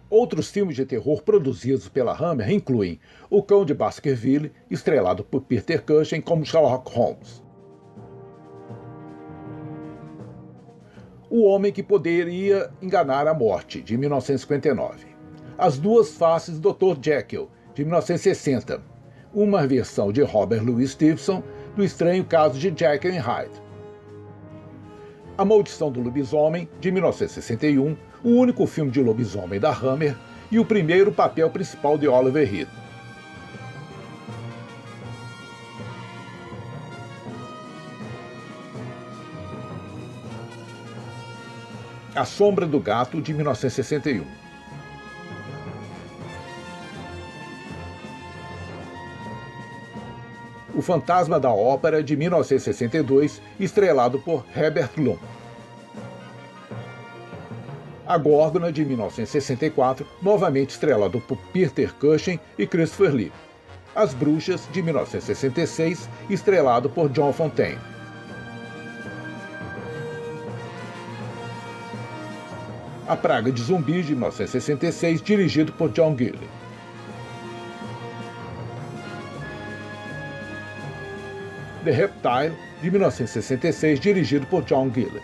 Outros filmes de terror produzidos pela Hammer incluem O Cão de Baskerville, estrelado por Peter Cushing como Sherlock Holmes. O Homem que Poderia Enganar a Morte, de 1959. As Duas Faces do Dr. Jekyll, de 1960. Uma versão de Robert Louis Stevenson do Estranho Caso de Jekyll and Hyde. A Maldição do Lobisomem, de 1961, o único filme de lobisomem da Hammer e o primeiro papel principal de Oliver Reed. A Sombra do Gato, de 1961. O Fantasma da Ópera, de 1962, estrelado por Herbert Lom. A Górgona, de 1964, novamente estrelado por Peter Cushing e Christopher Lee. As Bruxas, de 1966, estrelado por John Fontaine. A Praga de Zumbis, de 1966, dirigido por John Gillen. The Reptile, de 1966, dirigido por John Gillen.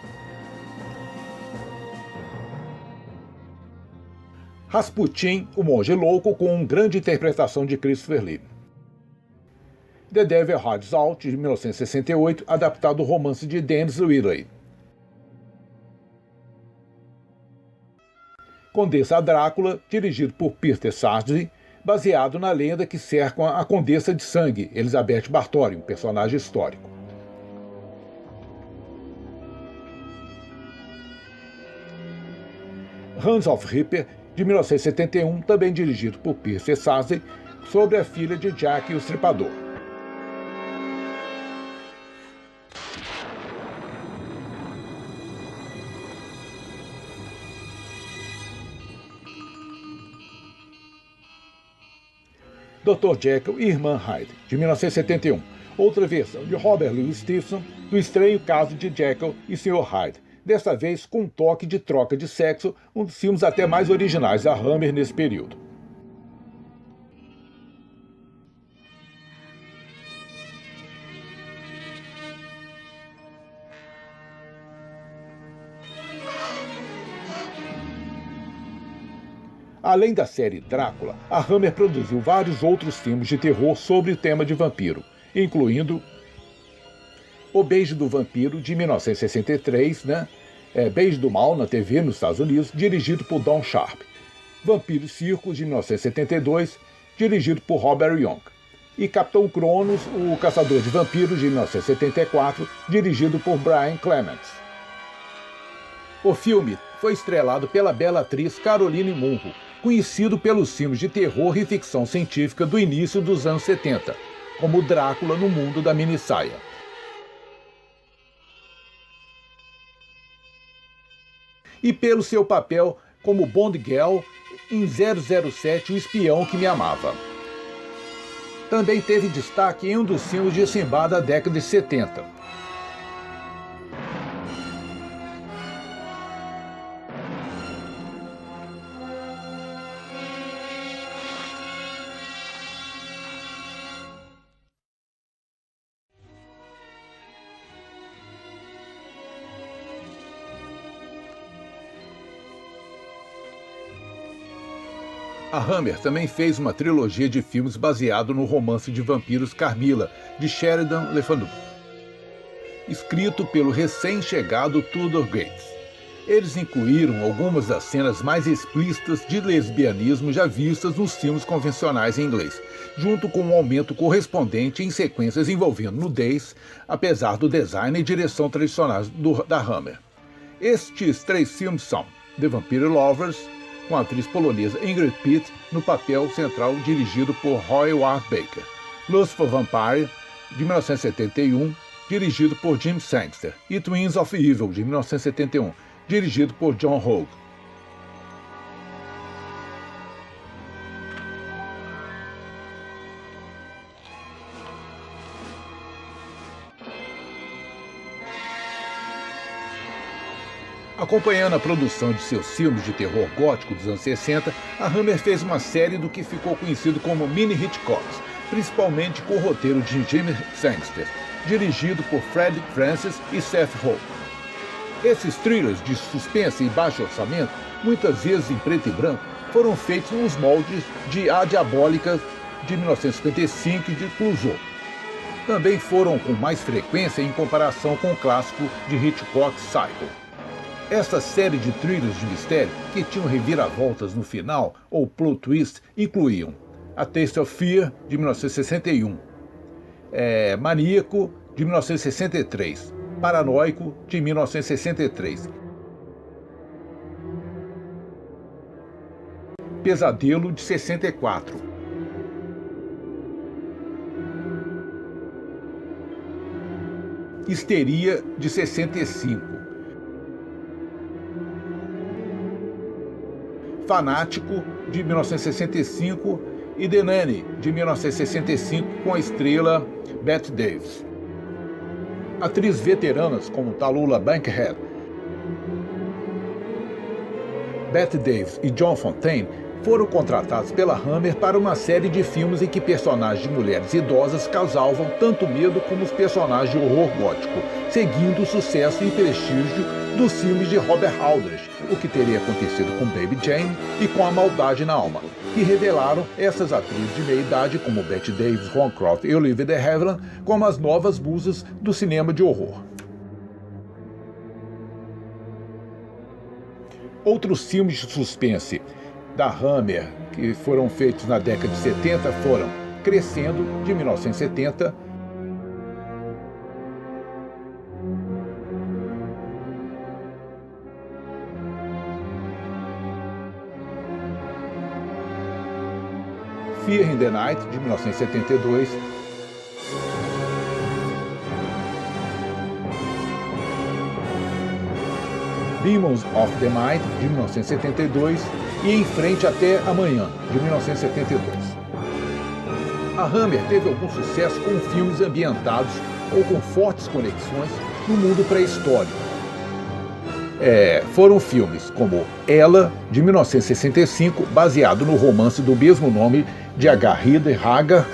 Rasputin, o Monge Louco, com uma grande interpretação de Christopher Lee. The Devil Rides Out, de 1968, adaptado do romance de Denis Wheatley. Condessa Drácula, dirigido por Peter Sargent, baseado na lenda que cerca a Condessa de Sangue, Elizabeth Bathory, um personagem histórico. Hands of Reaper, de 1971, também dirigido por Peter Sargent, sobre a filha de Jack o Estripador. Dr. Jekyll e Irmã Hyde, de 1971, outra versão de Robert Louis Stevenson do Estranho Caso de Jekyll e Sr. Hyde, desta vez com um toque de troca de sexo, um dos filmes até mais originais da Hammer nesse período. Além da série Drácula, a Hammer produziu vários outros filmes de terror sobre o tema de vampiro, incluindo O Beijo do Vampiro, de 1963, Beijo do Mal na TV nos Estados Unidos, dirigido por Don Sharp. Vampiro Circo, de 1972, dirigido por Robert Young. E Capitão Cronos, o Caçador de Vampiros, de 1974, dirigido por Brian Clements. O filme foi estrelado pela bela atriz Caroline Munro, conhecido pelos filmes de terror e ficção científica do início dos anos 70, como Drácula no Mundo da Minissaia. E pelo seu papel como Bond Girl em 007, O Espião que Me Amava. Também teve destaque em um dos filmes de Sinbad da década de 70. A Hammer também fez uma trilogia de filmes baseado no romance de vampiros Carmilla, de Sheridan Le Fanu, escrito pelo recém-chegado Tudor Gates. Eles incluíram algumas das cenas mais explícitas de lesbianismo já vistas nos filmes convencionais em inglês, junto com um aumento correspondente em sequências envolvendo nudez, apesar do design e direção tradicionais da Hammer. Estes 3 filmes são The Vampire Lovers, com a atriz polonesa Ingrid Pitt no papel central, dirigido por Roy Ward Baker. Lust for Vampire, de 1971, dirigido por Jim Sangster. E Twins of Evil, de 1971, dirigido por John Hogue. Acompanhando a produção de seus filmes de terror gótico dos anos 60, a Hammer fez uma série do que ficou conhecido como Mini Hitchcocks, principalmente com o roteiro de Jimmy Sangster, dirigido por Fred Francis e Seth Hope. Esses thrillers de suspense e baixo orçamento, muitas vezes em preto e branco, foram feitos nos moldes de A Diabólica de 1955 e de Clouseau. Também foram com mais frequência em comparação com o clássico de Hitchcock Psycho. Esta série de thrillers de mistério, que tinham reviravoltas no final ou plot twist, incluíam A Taste of Fear, de 1961, Maníaco, de 1963, Paranoico, de 1963, Pesadelo, de 64. Histeria, de 65. Fanático, de 1965, e The Nanny, de 1965, com a estrela Bette Davis. Atrizes veteranas como Tallulah Bankhead, Bette Davis e John Fontaine foram contratados pela Hammer para uma série de filmes em que personagens de mulheres idosas causavam tanto medo como os personagens de horror gótico, seguindo o sucesso e prestígio dos filmes de Robert Aldrich, O que Teria Acontecido com Baby Jane e Com a Maldade na Alma, que revelaram essas atrizes de meia-idade como Bette Davis, Joan Crawford e Olivia de Havilland como as novas musas do cinema de horror. Outros filmes de suspense da Hammer que foram feitos na década de 70 foram Crescendo, de 1970, Fear in the Night, de 1972, Demons of the Mind, de 1972, e Em Frente até Amanhã, de 1972. A Hammer teve algum sucesso com filmes ambientados ou com fortes conexões no mundo pré-histórico. Foram filmes como Ela, de 1965, baseado no romance do mesmo nome de H. Rider Haggard,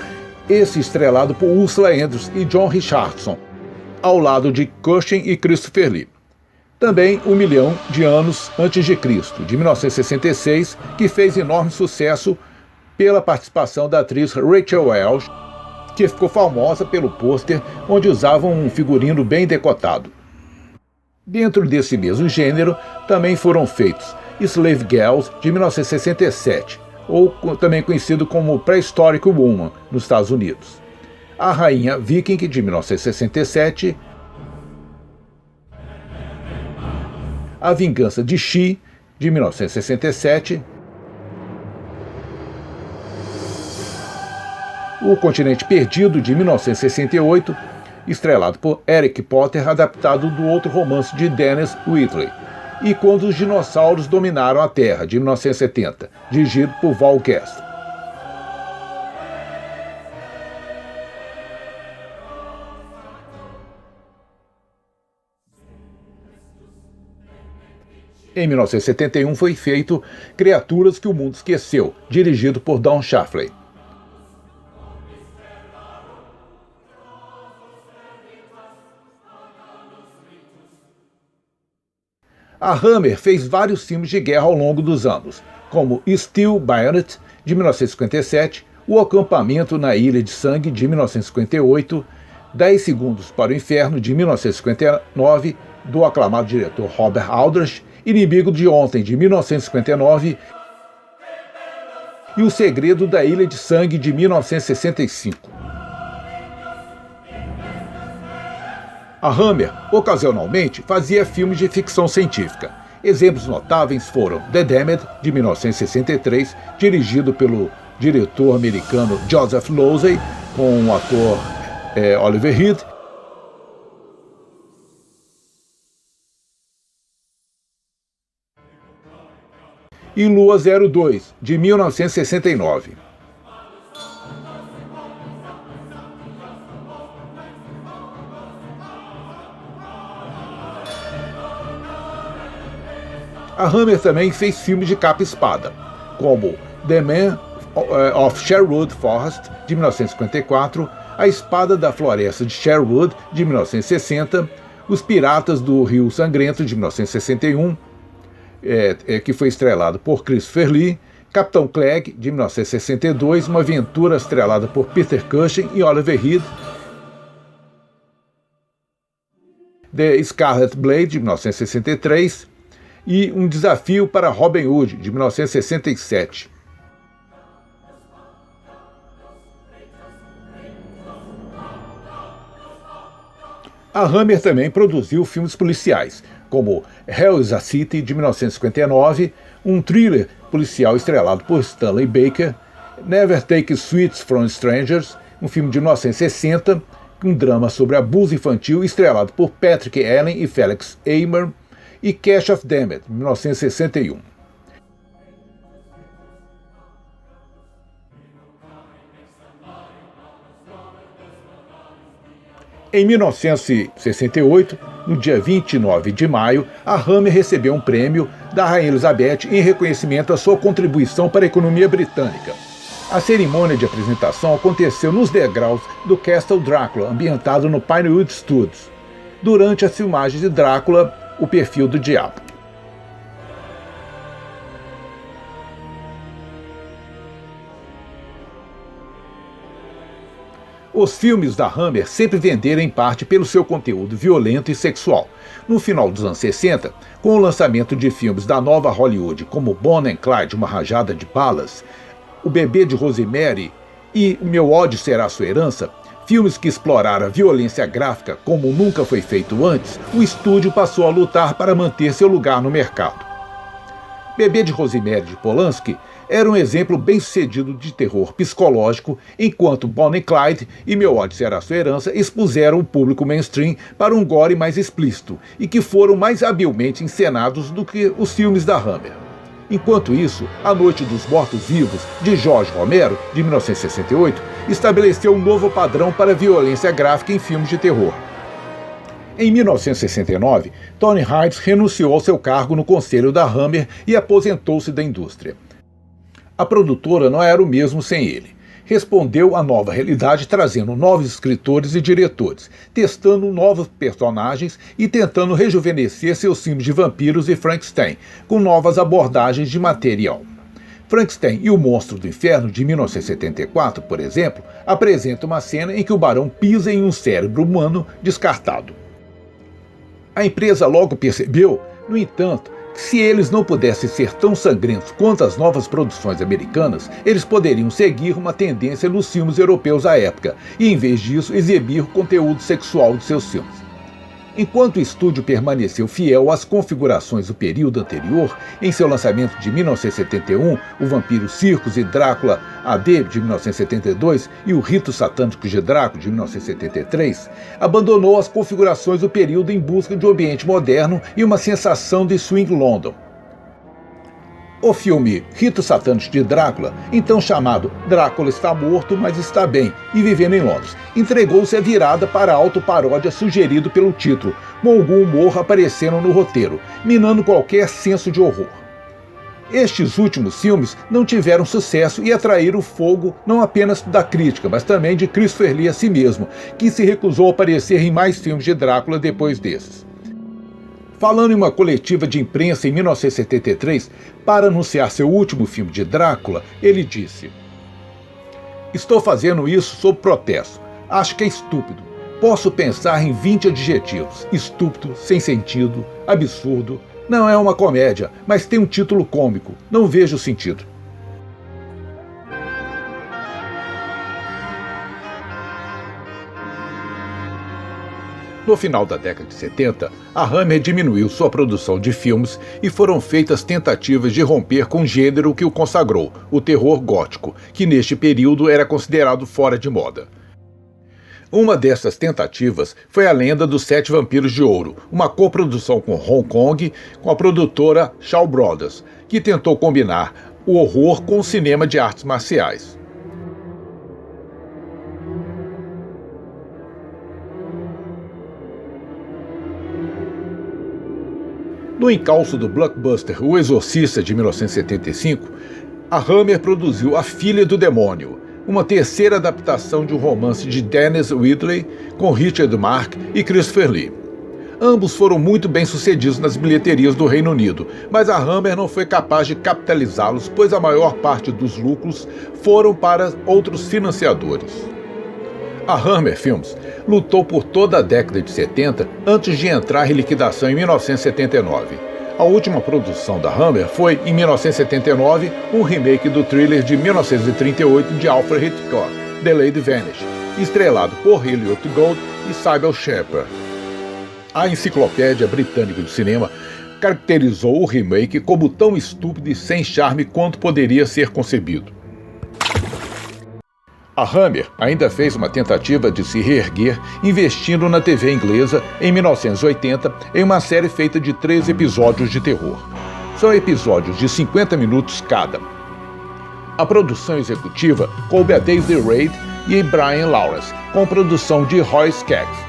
esse estrelado por Ursula Andress e John Richardson, ao lado de Cushing e Christopher Lee. Também Um Milhão de Anos Antes de Cristo, de 1966, que fez enorme sucesso pela participação da atriz Rachel Welch, que ficou famosa pelo pôster onde usava um figurino bem decotado. Dentro desse mesmo gênero, também foram feitos Slave Girls, de 1967, ou também conhecido como Prehistoric Woman, nos Estados Unidos. A Rainha Viking, de 1967, A Vingança de She, de 1967, O Continente Perdido, de 1968, estrelado por Eric Potter, adaptado do outro romance de Dennis Whitley, e Quando os Dinossauros Dominaram a Terra, de 1970, dirigido por Val Guest. Em 1971 foi feito Criaturas que o Mundo Esqueceu, dirigido por Don Shafley. A Hammer fez vários filmes de guerra ao longo dos anos, como Steel Bayonet, de 1957, O Acampamento na Ilha de Sangue, de 1958, 10 Segundos para o Inferno, de 1959, do aclamado diretor Robert Aldrich, Inimigo de Ontem, de 1959, e O Segredo da Ilha de Sangue, de 1965. A Hammer, ocasionalmente, fazia filmes de ficção científica. Exemplos notáveis foram The Damned, de 1963, dirigido pelo diretor americano Joseph Losey, com o ator Oliver Reed, e Lua 02, de 1969. A Hammer também fez filmes de capa e espada, como The Man of Sherwood Forest, de 1954, A Espada da Floresta de Sherwood, de 1960, Os Piratas do Rio Sangrento, de 1961, que foi estrelado por Christopher Lee, Capitão Clegg, de 1962, uma aventura estrelada por Peter Cushing e Oliver Reed, The Scarlet Blade, de 1963, e Um Desafio para Robin Hood, de 1967. A Hammer também produziu filmes policiais, como Hell is a City, de 1959, um thriller policial estrelado por Stanley Baker, Never Take Sweets from Strangers, um filme de 1960, um drama sobre abuso infantil estrelado por Patrick Allen e Felix Amer, e Cash of Damned, de 1961. Em 1968, no dia 29 de maio, a Hammer recebeu um prêmio da Rainha Elizabeth em reconhecimento à sua contribuição para a economia britânica. A cerimônia de apresentação aconteceu nos degraus do Castle Drácula, ambientado no Pinewood Studios, durante as filmagens de Drácula, o Perfil do Diabo. Os filmes da Hammer sempre venderam em parte pelo seu conteúdo violento e sexual. No final dos anos 60, com o lançamento de filmes da nova Hollywood como Bonnie and Clyde, Uma Rajada de Balas, O Bebê de Rosemary e O Meu Ódio Será Sua Herança, filmes que exploraram a violência gráfica como nunca foi feito antes, o estúdio passou a lutar para manter seu lugar no mercado. Bebê de Rosemary, de Polanski, era um exemplo bem-sucedido de terror psicológico, enquanto Bonnie and Clyde e Meu Ódio Será Sua Herança expuseram o público mainstream para um gore mais explícito e que foram mais habilmente encenados do que os filmes da Hammer. Enquanto isso, A Noite dos Mortos-Vivos, de Jorge Romero, de 1968, estabeleceu um novo padrão para a violência gráfica em filmes de terror. Em 1969, Tony Hides renunciou ao seu cargo no conselho da Hammer e aposentou-se da indústria. A produtora não era o mesmo sem ele. Respondeu à nova realidade trazendo novos escritores e diretores, testando novos personagens e tentando rejuvenescer seus filmes de vampiros e Frankenstein, com novas abordagens de material. Frankenstein e o Monstro do Inferno, de 1974, por exemplo, apresenta uma cena em que o barão pisa em um cérebro humano descartado. A empresa logo percebeu, no entanto, que se eles não pudessem ser tão sangrentos quanto as novas produções americanas, eles poderiam seguir uma tendência nos filmes europeus à época e, em vez disso, exibir o conteúdo sexual de seus filmes. Enquanto o estúdio permaneceu fiel às configurações do período anterior, em seu lançamento de 1971, O Vampiro Circus e Drácula AD, de 1972, e O Rito Satânico de Drácula, de 1973, abandonou as configurações do período em busca de um ambiente moderno e uma sensação de swing London. O filme Rito Satânico de Drácula, então chamado Drácula está morto, mas está bem e vivendo em Londres, entregou-se a virada para a autoparódia sugerido pelo título, com algum humor aparecendo no roteiro, minando qualquer senso de horror. Estes últimos filmes não tiveram sucesso e atraíram fogo não apenas da crítica, mas também de Christopher Lee a si mesmo, que se recusou a aparecer em mais filmes de Drácula depois desses. Falando em uma coletiva de imprensa em 1973, para anunciar seu último filme de Drácula, ele disse: "Estou fazendo isso sob protesto. Acho que é estúpido. Posso pensar em 20 adjetivos. Estúpido, sem sentido, absurdo. Não é uma comédia, mas tem um título cômico. Não vejo sentido." No final da década de 70, a Hammer diminuiu sua produção de filmes e foram feitas tentativas de romper com o gênero que o consagrou, o terror gótico, que neste período era considerado fora de moda. Uma dessas tentativas foi A Lenda dos Sete Vampiros de Ouro, uma coprodução com Hong Kong, com a produtora Shaw Brothers, que tentou combinar o horror com o cinema de artes marciais. No encalço do blockbuster O Exorcista, de 1975, a Hammer produziu A Filha do Demônio, uma terceira adaptação de um romance de Dennis Ridley com Richard Mark e Christopher Lee. Ambos foram muito bem sucedidos nas bilheterias do Reino Unido, mas a Hammer não foi capaz de capitalizá-los, pois a maior parte dos lucros foram para outros financiadores. A Hammer Films lutou por toda a década de 70 antes de entrar em liquidação em 1979. A última produção da Hammer foi, em 1979, um remake do thriller de 1938 de Alfred Hitchcock, The Lady Vanished, estrelado por Elliot Gould e Cybill Shepherd. A Enciclopédia Britânica de Cinema caracterizou o remake como tão estúpido e sem charme quanto poderia ser concebido. A Hammer ainda fez uma tentativa de se reerguer investindo na TV inglesa em 1980 em uma série feita de 3 episódios de terror. São episódios de 50 minutos cada. A produção executiva coube a Daisy Ridley e Brian Lawrence, com produção de Roy Skaggs,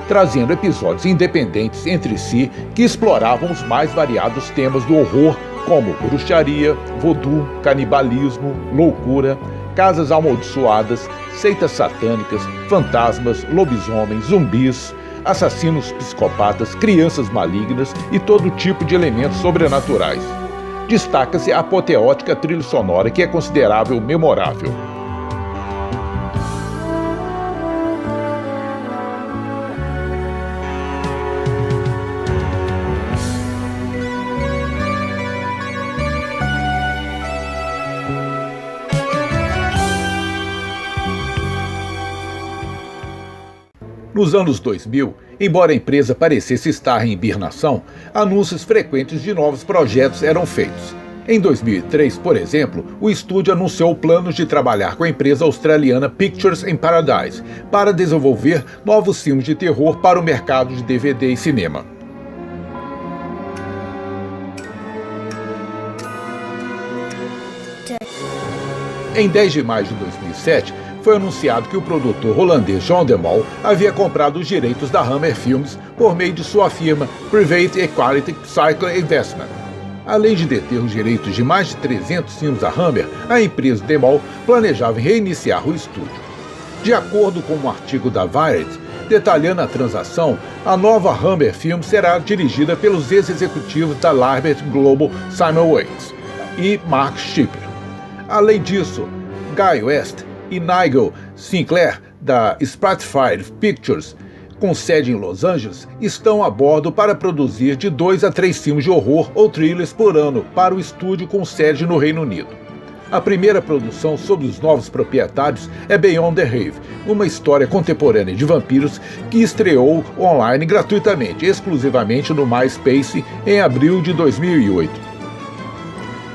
trazendo episódios independentes entre si que exploravam os mais variados temas do horror, como bruxaria, voodoo, canibalismo, loucura, casas amaldiçoadas, seitas satânicas, fantasmas, lobisomens, zumbis, assassinos psicopatas, crianças malignas e todo tipo de elementos sobrenaturais. Destaca-se a apoteótica trilha sonora, que é considerável memorável. Nos anos 2000, embora a empresa parecesse estar em hibernação, anúncios frequentes de novos projetos eram feitos. Em 2003, por exemplo, o estúdio anunciou planos de trabalhar com a empresa australiana Pictures in Paradise para desenvolver novos filmes de terror para o mercado de DVD e cinema. Em 10 de maio de 2007, foi anunciado que o produtor holandês John de Mol havia comprado os direitos da Hammer Films por meio de sua firma Private Equity Cycle Investment. Além de deter os direitos de mais de 300 filmes da Hammer, a empresa de Mol planejava reiniciar o estúdio. De acordo com um artigo da Variety detalhando a transação, a nova Hammer Films será dirigida pelos ex-executivos da Lambert Global, Simon Waits e Mark Shipper. Além disso, Guy West e Nigel Sinclair, da Spitfire Pictures, com sede em Los Angeles, estão a bordo para produzir de 2 a 3 filmes de horror ou thrillers por ano para o estúdio com sede no Reino Unido. A primeira produção sobre os novos proprietários é Beyond the Rave, uma história contemporânea de vampiros que estreou online gratuitamente, exclusivamente no MySpace, em abril de 2008.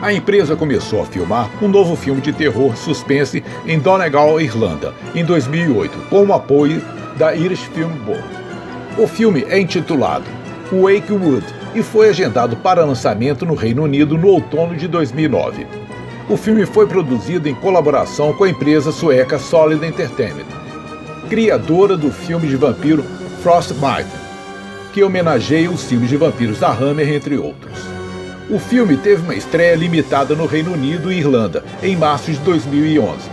A empresa começou a filmar um novo filme de terror suspense em Donegal, Irlanda, em 2008, com o apoio da Irish Film Board. O filme é intitulado Wakewood e foi agendado para lançamento no Reino Unido no outono de 2009. O filme foi produzido em colaboração com a empresa sueca Solid Entertainment, criadora do filme de vampiro Frostbite, que homenageia os filmes de vampiros da Hammer, entre outros. O filme teve uma estreia limitada no Reino Unido e Irlanda, em março de 2011.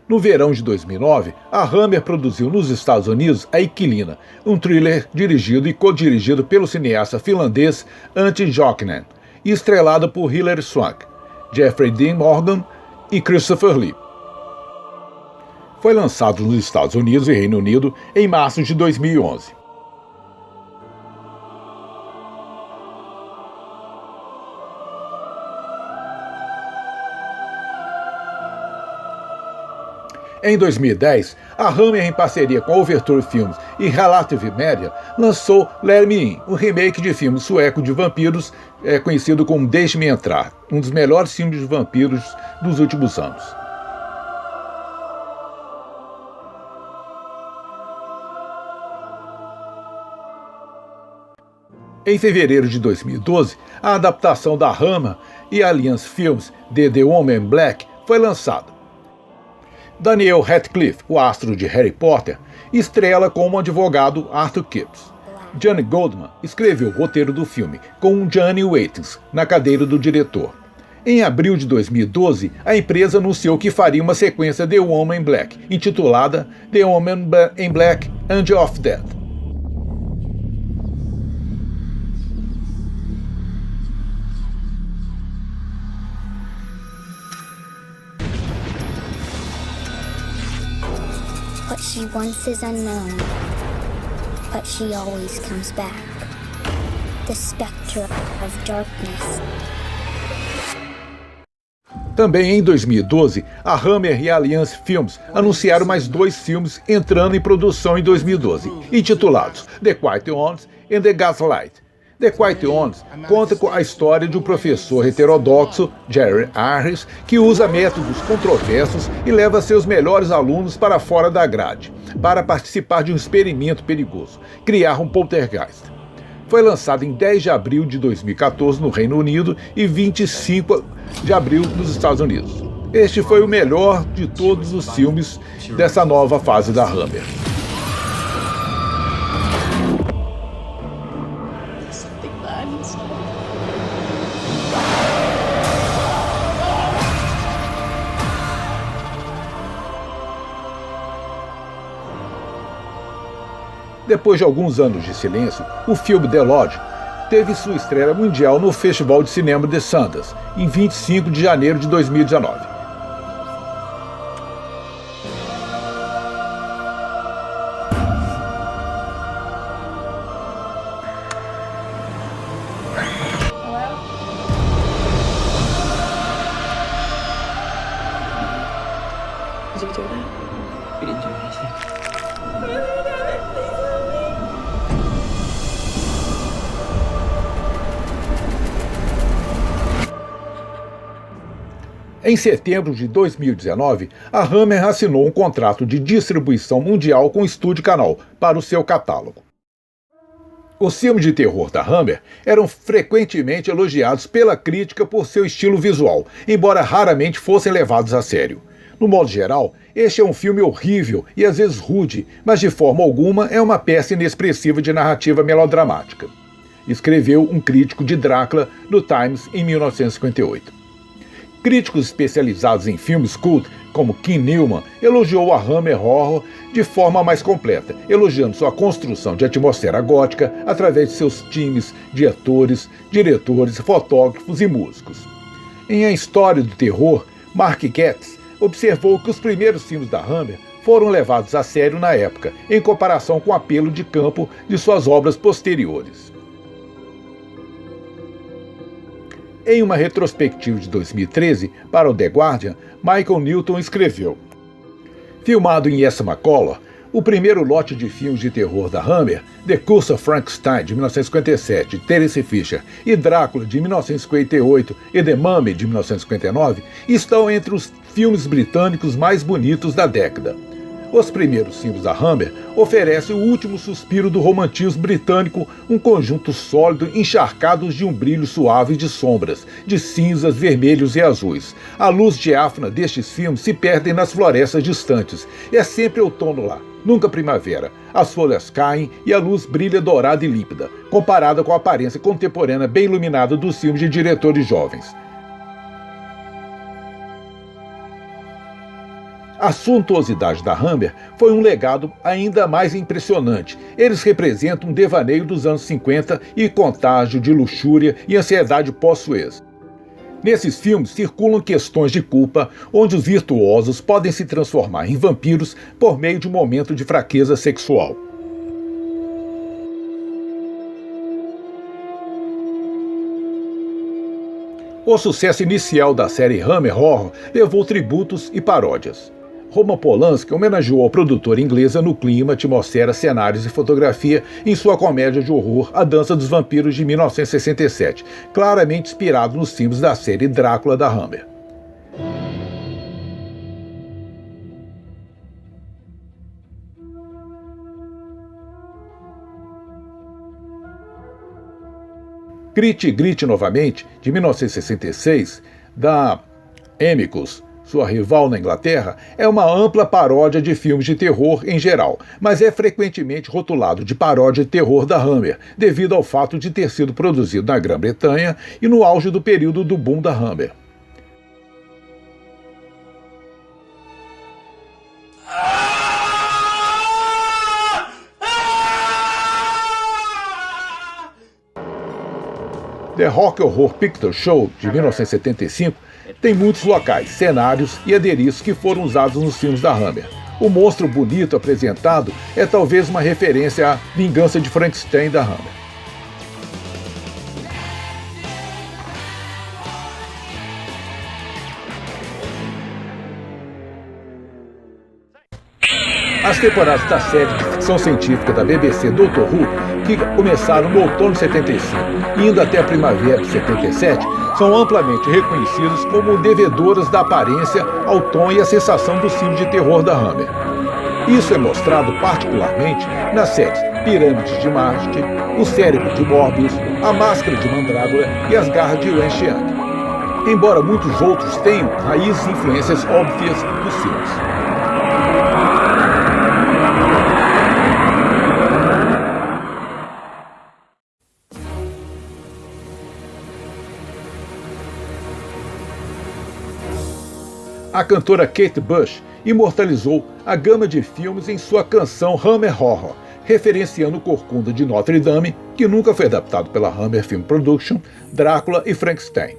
No verão de 2009, a Hammer produziu nos Estados Unidos A Inquilina, um thriller dirigido e co-dirigido pelo cineasta finlandês Antti Jokinen e estrelado por Hilary Swank, Jeffrey Dean Morgan e Christopher Lee. Foi lançado nos Estados Unidos e Reino Unido em março de 2011. Em 2010, a Hammer, em parceria com a Overture Films e Relative Media, lançou Let Me In, um remake de filme sueco de vampiros conhecido como Deixe-me Entrar, um dos melhores filmes de vampiros dos últimos anos. Em fevereiro de 2012, a adaptação da Hammer e Alliance Films de The Woman in Black foi lançada. Daniel Radcliffe, o astro de Harry Potter, estrela como advogado Arthur Kipps. Johnny Goldman escreveu o roteiro do filme, com Johnny Watkins na cadeira do diretor. Em abril de 2012, a empresa anunciou que faria uma sequência The Woman in Black, intitulada The Woman in Black: Angel of Death. What she wants is unknown, but she always comes back. The spectre of darkness. Também em 2012, a Hammer e a Alliance Films anunciaram mais 2 filmes entrando em produção em 2012, intitulados The Quiet Ones e The Gaslight. The Quiet Ones conta com a história de um professor heterodoxo, Jerry Harris, que usa métodos controversos e leva seus melhores alunos para fora da grade, para participar de um experimento perigoso, criar um poltergeist. Foi lançado em 10 de abril de 2014 no Reino Unido e 25 de abril nos Estados Unidos. Este foi o melhor de todos os filmes dessa nova fase da Hammer. Depois de alguns anos de silêncio, o filme The Lodge teve sua estreia mundial no Festival de Cinema de Sundance, em 25 de janeiro de 2019. Did you do that? We didn't do anything. Em setembro de 2019, a Hammer assinou um contrato de distribuição mundial com o Estúdio Canal para o seu catálogo. Os filmes de terror da Hammer eram frequentemente elogiados pela crítica por seu estilo visual, embora raramente fossem levados a sério. No modo geral, este é um filme horrível e às vezes rude, mas de forma alguma é uma peça inexpressiva de narrativa melodramática, escreveu um crítico de Drácula no Times em 1958. Críticos especializados em filmes cult, como Kim Newman, elogiou a Hammer Horror de forma mais completa, elogiando sua construção de atmosfera gótica através de seus times de atores, diretores, fotógrafos e músicos. Em A História do Terror, Mark Getz observou que os primeiros filmes da Hammer foram levados a sério na época, em comparação com o apelo de campo de suas obras posteriores. Em uma retrospectiva de 2013, para o The Guardian, Michael Newton escreveu: filmado em Esmacolor, o primeiro lote de filmes de terror da Hammer, The Curse of Frankenstein, de 1957, de Terence Fisher, e Drácula, de 1958, e The Mummy, de 1959, estão entre os filmes britânicos mais bonitos da década. Os primeiros filmes da Hammer oferecem o último suspiro do romantismo britânico, um conjunto sólido encharcado de um brilho suave de sombras, de cinzas, vermelhos e azuis. A luz diáfana destes filmes se perde nas florestas distantes. É sempre outono lá, nunca primavera. As folhas caem e a luz brilha dourada e límpida, comparada com a aparência contemporânea bem iluminada dos filmes de diretores jovens. A suntuosidade da Hammer foi um legado ainda mais impressionante. Eles representam um devaneio dos anos 50 e contágio de luxúria e ansiedade pós-Suez. Nesses filmes circulam questões de culpa, onde os virtuosos podem se transformar em vampiros por meio de um momento de fraqueza sexual. O sucesso inicial da série Hammer Horror levou tributos e paródias. Roman Polanski homenageou a produtora inglesa no clima, atmosfera, cenários e fotografia em sua comédia de horror A Dança dos Vampiros de 1967, claramente inspirado nos filmes da série Drácula da Hammer. Grite, Grite Novamente, de 1966, da Amicus, sua rival na Inglaterra, é uma ampla paródia de filmes de terror em geral, mas é frequentemente rotulado de paródia de terror da Hammer, devido ao fato de ter sido produzido na Grã-Bretanha e no auge do período do boom da Hammer. The Rock Horror Picture Show, de 1975, tem muitos locais, cenários e adereços que foram usados nos filmes da Hammer. O monstro bonito apresentado é talvez uma referência à Vingança de Frankenstein da Hammer. As temporadas da série de ficção científica da BBC Doctor Who, que começaram no outono de 75 e indo até a primavera de 77, são amplamente reconhecidas como devedoras da aparência, ao tom e à sensação do filme de terror da Hammer. Isso é mostrado particularmente nas séries Pirâmides de Marte, O Cérebro de Morbius, A Máscara de Mandrágora e As Garras de Wen Xiang. Embora muitos outros tenham raízes e influências óbvias dos filmes. A cantora Kate Bush imortalizou a gama de filmes em sua canção Hammer Horror, referenciando o Corcunda de Notre Dame, que nunca foi adaptado pela Hammer Film Production, Drácula e Frankenstein.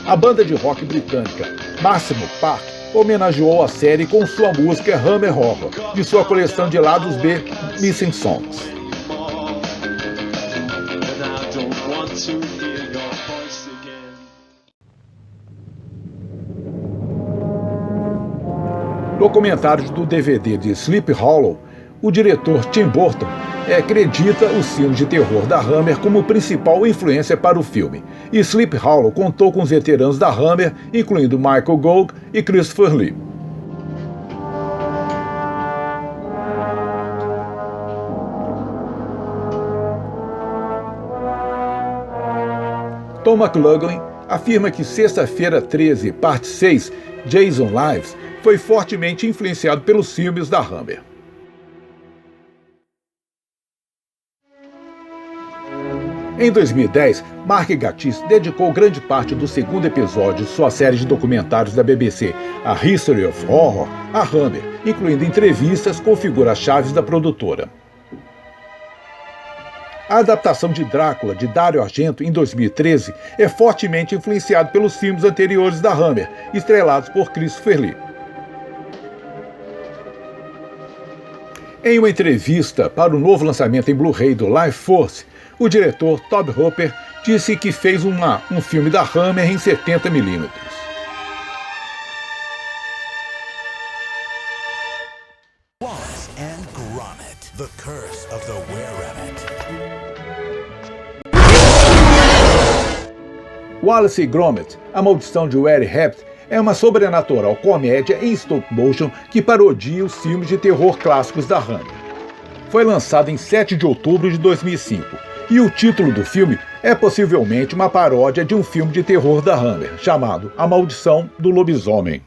A banda de rock britânica Massimo Park homenageou a série com sua música Hammer Horror, de sua coleção de lados B Missing Songs. No comentário do DVD de Sleepy Hollow, o diretor Tim Burton acredita os filmes de terror da Hammer como principal influência para o filme, e Sleepy Hollow contou com os veteranos da Hammer, incluindo Michael Gough e Christopher Lee. Tom McLaughlin afirma que Sexta-feira 13, parte 6, Jason Lives, foi fortemente influenciado pelos filmes da Hammer. Em 2010, Mark Gatiss dedicou grande parte do segundo episódio de sua série de documentários da BBC, A History of Horror, a Hammer, incluindo entrevistas com figuras-chave da produtora. A adaptação de Drácula, de Dario Argento, em 2013, é fortemente influenciada pelos filmes anteriores da Hammer, estrelados por Christopher Lee. Em uma entrevista para o novo lançamento em Blu-ray do Life Force, o diretor Tobe Hooper disse que fez um filme da Hammer em 70mm. Wallace and Gromit: The Curse of the Were-Rabbit. Wallace e Gromit: A Maldição de Were-Rabbit é uma sobrenatural comédia em stop motion que parodia os filmes de terror clássicos da Hammer. Foi lançado em 7 de outubro de 2005. E o título do filme é possivelmente uma paródia de um filme de terror da Hammer, chamado A Maldição do Lobisomem.